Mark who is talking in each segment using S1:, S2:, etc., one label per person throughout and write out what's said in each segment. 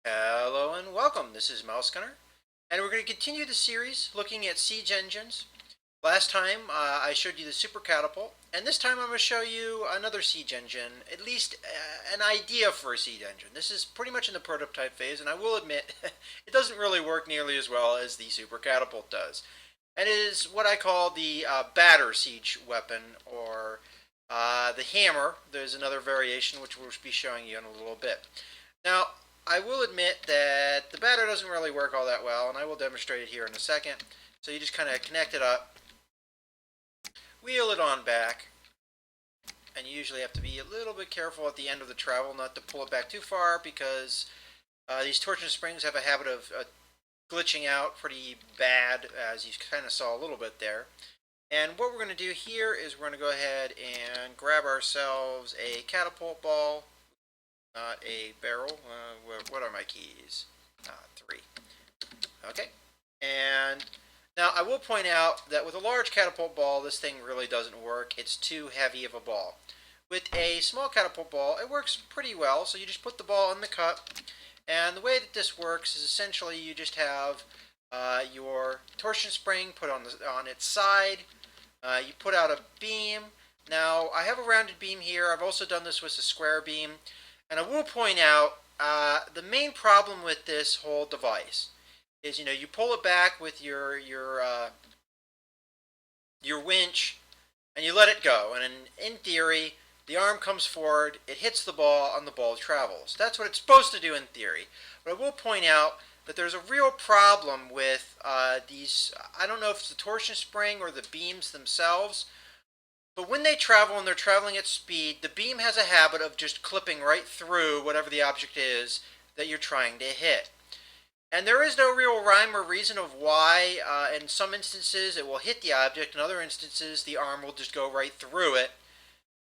S1: Hello and welcome. This is Mouse Gunner, and we're going to continue the series looking at siege engines. Last time I showed you the Super Catapult, and this time I'm going to show you another siege engine, at least an idea for a siege engine. This is pretty much in the prototype phase, and I will admit it doesn't really work nearly as well as the Super Catapult does. And it is what I call the batter siege weapon, or the hammer. There's another variation which we'll be showing you in a little bit. Now, I will admit that the batter doesn't really work all that well, and I will demonstrate it here in a second. So you just kind of connect it up, wheel it on back, and you usually have to be a little bit careful at the end of the travel not to pull it back too far, because these torsion springs have a habit of glitching out pretty bad, as you kind of saw a little bit there. And what we're going to do here is we're going to go ahead and grab ourselves a catapult ball, not a barrel. What are my keys? 3. Okay. And now I will point out that with a large catapult ball, this thing really doesn't work. It's too heavy of a ball. With a small catapult ball, it works pretty well. So you just put the ball in the cup. And the way that this works is essentially you just have your torsion spring put on its side. You put out a beam. Now, I have a rounded beam here. I've also done this with a square beam. And I will point out the main problem with this whole device is, you pull it back with your winch, and you let it go. And in theory, the arm comes forward, it hits the ball, and the ball travels. That's what it's supposed to do in theory. But I will point out that there's a real problem with these. I don't know if it's the torsion spring or the beams themselves. But when they travel and they're traveling at speed, the beam has a habit of just clipping right through whatever the object is that you're trying to hit. And there is no real rhyme or reason of why. In some instances it will hit the object, in other instances the arm will just go right through it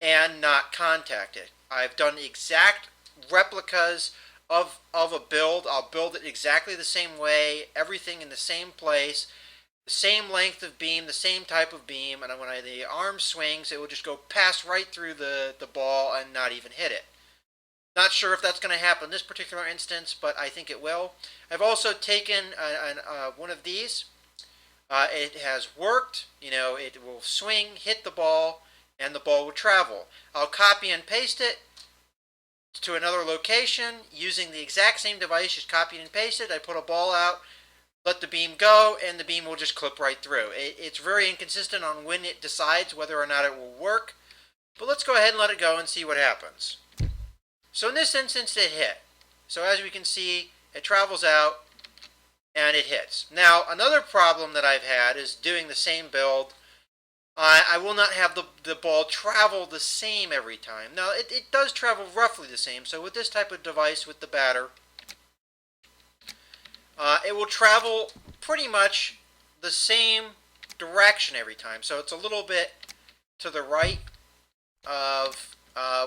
S1: and not contact it. I've done exact replicas of a build. I'll build it exactly the same way, everything in the same place, the same length of beam, the same type of beam, and when the arm swings, it will just go pass right through the ball and not even hit it. Not sure if that's going to happen in this particular instance, but I think it will. I've also taken one of these. It has worked. It will swing, hit the ball, and the ball will travel. I'll copy and paste it to another location using the exact same device, just copy and paste it. I put a ball out, let the beam go, and the beam will just clip right through. It's very inconsistent on when it decides whether or not it will work, but let's go ahead and let it go and see what happens. So in this instance, it hit. So as we can see, it travels out, and it hits. Now, another problem that I've had is doing the same build. I will not have the ball travel the same every time. Now, it does travel roughly the same, so with this type of device, with the batter, it will travel pretty much the same direction every time. So it's a little bit to the right of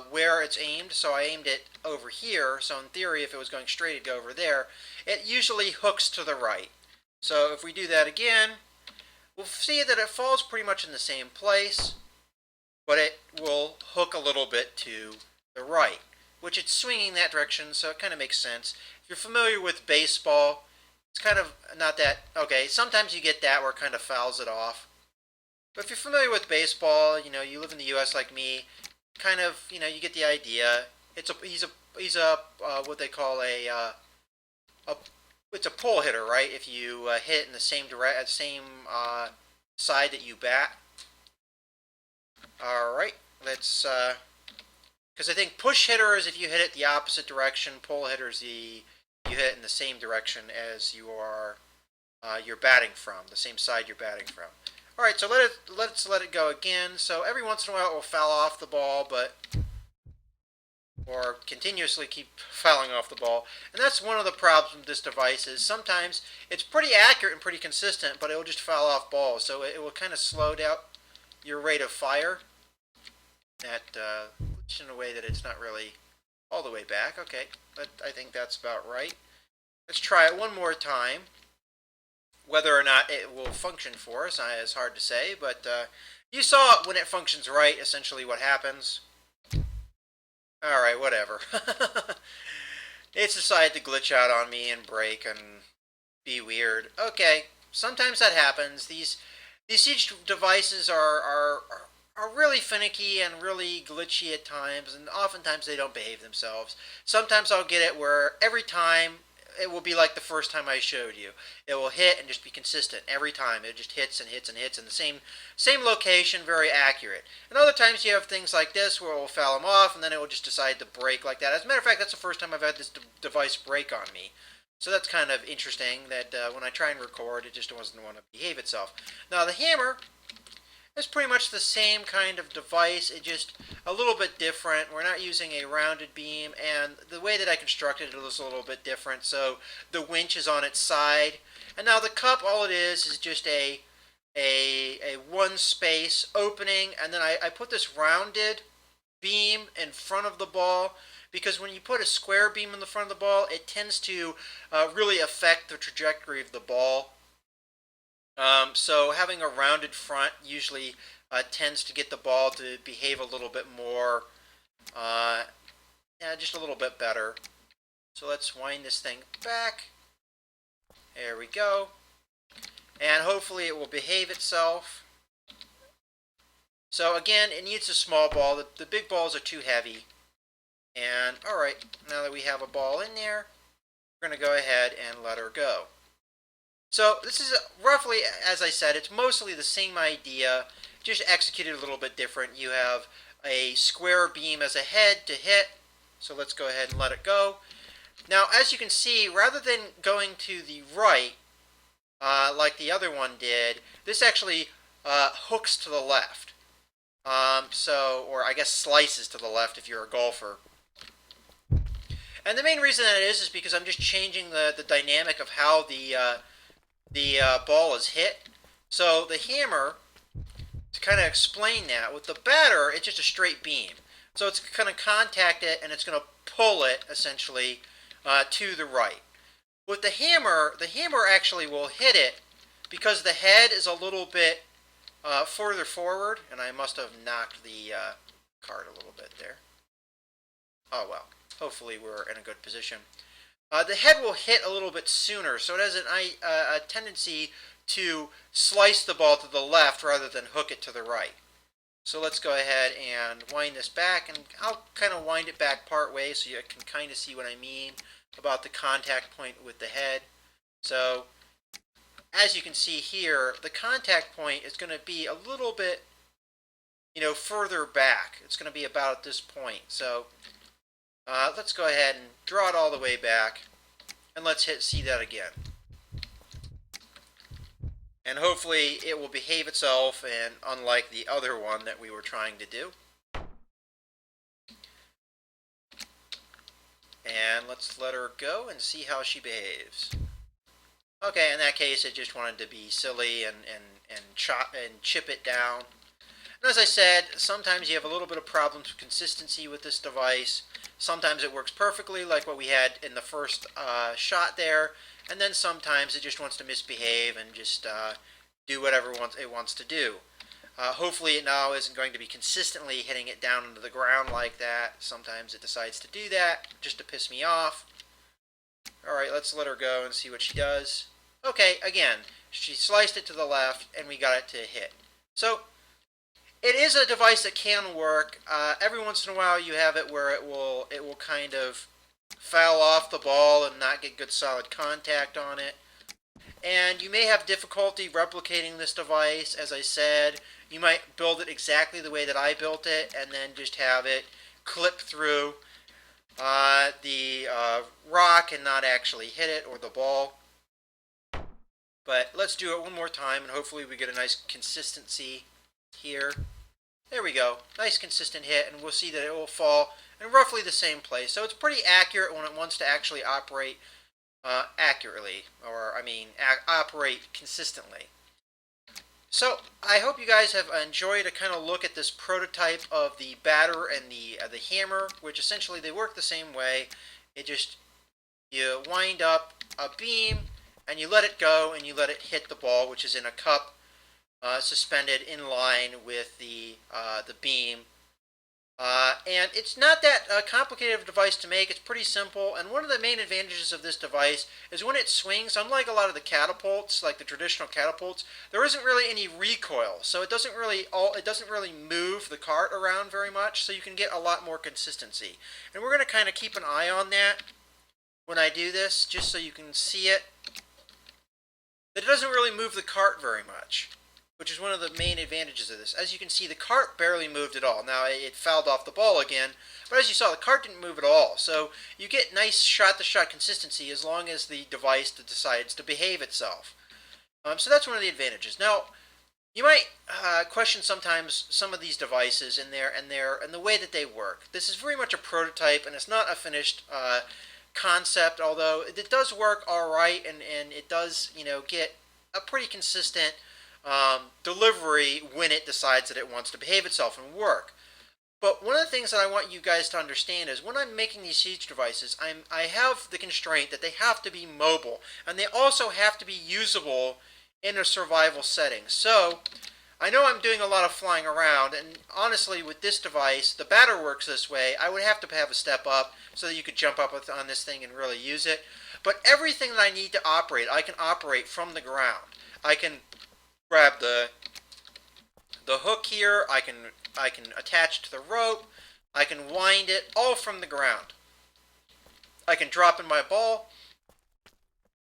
S1: where it's aimed. So I aimed it over here. So in theory, if it was going straight, it'd go over there. It usually hooks to the right. So if we do that again, we'll see that it falls pretty much in the same place, but it will hook a little bit to the right, which it's swinging that direction, so it kind of makes sense. If you're familiar with baseball, it's kind of not that, okay, sometimes you get that where it kind of fouls it off. But if you're familiar with baseball, you live in the U.S. like me, kind of, you get the idea. He's a what they call it's a pull hitter, right? If you hit in the same side that you bat. All right, let's, because I think push hitter is if you hit it the opposite direction. Pull hitter is you hit it in the same direction as you're batting from, the same side you're batting from. All right, so let's let it go again. So every once in a while it will foul off the ball, or continuously keep fouling off the ball. And that's one of the problems with this device is sometimes it's pretty accurate and pretty consistent, but it will just foul off balls. So it will kind of slow down your rate of fire in a way that it's not really all the way back. Okay, but I think that's about right. Let's try it one more time. Whether or not it will function for us is hard to say, but you saw when it functions right, essentially what happens. Alright, whatever. It's decided to glitch out on me and break and be weird. Okay, sometimes that happens. These siege devices are really finicky and really glitchy at times, and oftentimes they don't behave themselves. Sometimes I'll get it where every time it will be like the first time I showed you. It will hit and just be consistent every time. It just hits and hits and hits in the same location, very accurate. And other times you have things like this where it will foul them off, and then it will just decide to break like that. As a matter of fact, that's the first time I've had this device break on me. So that's kind of interesting that when I try and record, it just doesn't want to behave itself. Now the hammer is pretty much the same kind of device, it's just a little bit different. We're not using a rounded beam, and the way that I constructed it is a little bit different. So the winch is on its side, and now the cup, all it is just a one space opening, and then I put this rounded beam in front of the ball because when you put a square beam in the front of the ball, it tends to really affect the trajectory of the ball. So having a rounded front usually tends to get the ball to behave a little bit more, yeah, just a little bit better. So let's wind this thing back. There we go. And hopefully it will behave itself. So again, it needs a small ball. The big balls are too heavy. And alright, now that we have a ball in there, we're going to go ahead and let her go. So this is roughly, as I said, it's mostly the same idea, just executed a little bit different. You have a square beam as a head to hit, so let's go ahead and let it go. Now, as you can see, rather than going to the right, like the other one did, this actually hooks to the left. Or I guess slices to the left if you're a golfer. And the main reason that is because I'm just changing the dynamic of how the ball is hit. So the hammer, to kind of explain that, with the batter, it's just a straight beam. So it's going to contact it and it's going to pull it, essentially, to the right. With the hammer actually will hit it because the head is a little bit further forward, and I must have knocked the card a little bit there. Oh well, hopefully we're in a good position. The head will hit a little bit sooner, so it has a tendency to slice the ball to the left rather than hook it to the right. So let's go ahead and wind this back, and I'll kind of wind it back part way so you can kind of see what I mean about the contact point with the head. So as you can see here, the contact point is going to be a little bit, further back. It's going to be about at this point. So let's go ahead and draw it all the way back, and let's see that again. And hopefully it will behave itself, and unlike the other one that we were trying to do. And let's let her go and see how she behaves. Okay, in that case, it just wanted to be silly and chip it down. And as I said, sometimes you have a little bit of problems with consistency with this device. Sometimes it works perfectly, like what we had in the first shot there, and then sometimes it just wants to misbehave and just do whatever it wants to do. Hopefully it now isn't going to be consistently hitting it down into the ground like that. Sometimes it decides to do that just to piss me off. Alright, let's let her go and see what she does. Okay, again, she sliced it to the left and we got it to hit. So, it is a device that can work. Every once in a while you have it where it will kind of foul off the ball and not get good solid contact on it. And you may have difficulty replicating this device. As I said, you might build it exactly the way that I built it and then just have it clip through the rock and not actually hit it or the ball. But let's do it one more time and hopefully we get a nice consistency here. There we go. Nice consistent hit, and we'll see that it will fall in roughly the same place. So it's pretty accurate when it wants to actually operate accurately, or operate consistently. So I hope you guys have enjoyed a kind of look at this prototype of the batter and the hammer, which essentially they work the same way. It just, you wind up a beam and you let it go and you let it hit the ball, which is in a cup suspended in line with the beam And it's not that complicated of a device to make. It's pretty simple. And one of the main advantages of this device is when it swings, unlike a lot of the catapults, like the traditional catapults, there isn't really any recoil. So it doesn't really move the cart around very much. So you can get a lot more consistency. And we're going to kind of keep an eye on that when I do this, just so you can see it. That it doesn't really move the cart very much, which is one of the main advantages of this. As you can see, the cart barely moved at all. Now, it fouled off the ball again, but as you saw, the cart didn't move at all. So you get nice shot-to-shot consistency as long as the device decides to behave itself. So that's one of the advantages. Now, you might question sometimes some of these devices and the way that they work. This is very much a prototype, and it's not a finished concept, although it does work all right, and it does, get a pretty consistent delivery when it decides that it wants to behave itself and work. But one of the things that I want you guys to understand is when I'm making these siege devices, I have the constraint that they have to be mobile, and they also have to be usable in a survival setting. So I know I'm doing a lot of flying around, and honestly, with this device, the batter works this way. I would have to have a step up so that you could jump up on this thing and really use it. But everything that I need to operate, I can operate from the ground. I can grab the hook here. I can attach to the rope. I can wind it all from the ground. I can drop in my ball.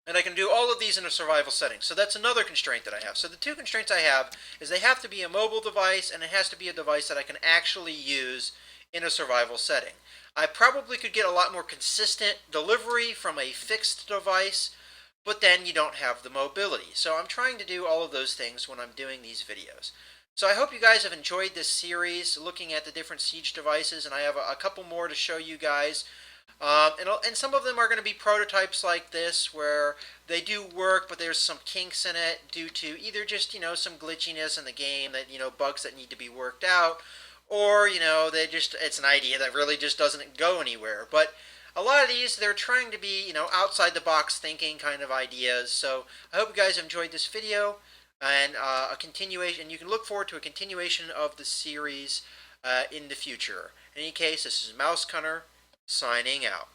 S1: And I can do all of these in a survival setting. So that's another constraint that I have. So the two constraints I have is they have to be a mobile device, and it has to be a device that I can actually use in a survival setting. I probably could get a lot more consistent delivery from a fixed device, but then you don't have the mobility. So I'm trying to do all of those things when I'm doing these videos. So I hope you guys have enjoyed this series looking at the different siege devices, and I have a couple more to show you guys. And some of them are going to be prototypes like this, where they do work, but there's some kinks in it due to either just, some glitchiness in the game, that, bugs that need to be worked out, or, it's an idea that really just doesn't go anywhere. But a lot of these, they're trying to be, outside the box thinking kind of ideas. So I hope you guys have enjoyed this video, and a continuation, and you can look forward to a continuation of the series in the future. In any case, this is Mouse Cunner, signing out.